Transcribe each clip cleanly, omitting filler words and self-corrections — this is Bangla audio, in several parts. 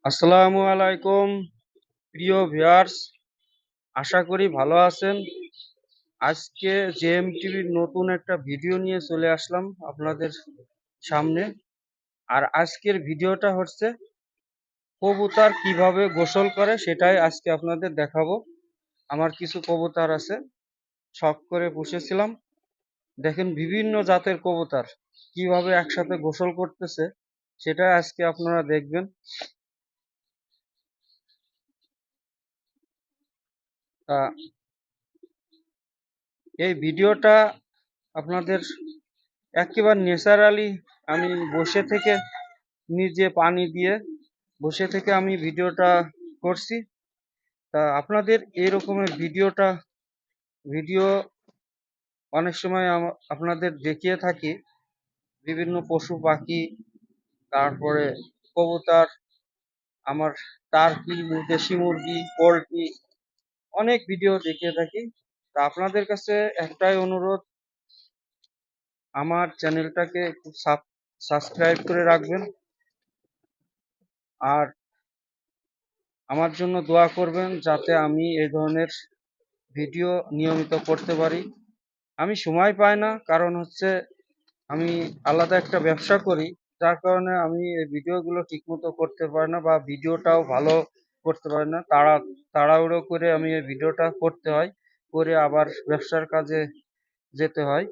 আসসালামু আলাইকুম প্রিয় ভিউয়ার্স, আশা করি ভালো আছেন। আজকে জেএম টিভির নতুন একটা ভিডিও নিয়ে চলে আসলাম আপনাদের সামনে। আর আজকের ভিডিওটা হচ্ছে কবুতর কিভাবে গোসল করে সেটাই আজকে আপনাদের দেখাবো। আমার কিছু কবুতর আছে, শখ করে পুষেছিলাম। দেখেন বিভিন্ন জাতের কবুতর কিভাবে একসাথে গোসল করতেছে সেটা আজকে আপনারা দেখবেন। তা এই ভিডিওটা আপনাদের একেবারে ন্যাচারালি আমি বসে থেকে নিজে পানি দিয়ে বসে থেকে আমি ভিডিওটা করছি। তা আপনাদের এই রকমের ভিডিও অনেক সময় আপনাদের দেখিয়ে থাকি, বিভিন্ন পশু পাখি, তারপরে কবুতর, আমার টার্কি, দেশি মুরগি, পোলট্রি, অনেক ভিডিও দেখিয়ে থাকি। তা আপনাদের কাছে একটাই অনুরোধ, আমার চ্যানেলটাকে একটু সাবস্ক্রাইব করে রাখবেন আর আমার জন্য দোয়া করবেন যাতে আমি এই ধরনের ভিডিও নিয়মিত করতে পারি। আমি সময় পাই না, কারণ হচ্ছে আমি আলাদা একটা ব্যবসা করি, যার কারণে আমি এই ভিডিওগুলো ঠিকমতো করতে পারি না বা ভিডিওটাও ভালো করতে পারি না। তাড়াহুড়ো করে আমি এই ভিডিওটা করতে হয়, করে আবার ব্যবসার কাজে যেতে হয়।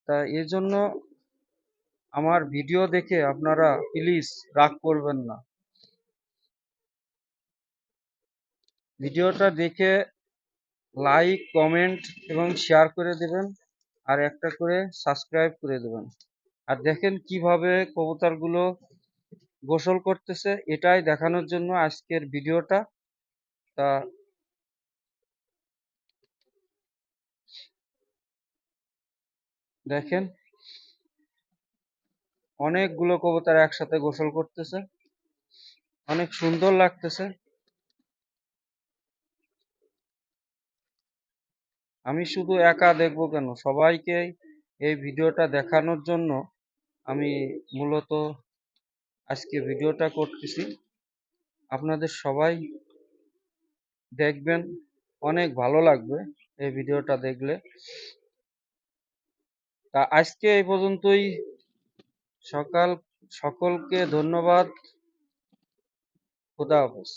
তা এই জন্য আমার ভিডিও দেখে আপনারা প্লিজ রাগ করবেন না, ভিডিওটা দেখে লাইক, কমেন্ট এবং শেয়ার করে দেবেন আর একটা করে সাবস্ক্রাইব করে দেবেন। আর দেখেন কিভাবে কবুতরগুলো গোসল করতেছে, এটাই দেখানোর জন্য আজকের ভিডিওটা। তা দেখেন অনেকগুলো কবুতর একসাথে গোসল করতেছে, অনেক সুন্দর লাগতেছে। আমি শুধু একা দেখবো কেন, সবাইকে এই ভিডিওটা দেখানোর জন্য আমি মূলত আজকে ভিডিওটা করতেছি। আপনাদের সবাই দেখবেন, অনেক ভালো লাগবে এই ভিডিওটা দেখলে। তা আজকে এই পর্যন্তই। সকাল সকলকে ধন্যবাদ। খুদা হাফেজ।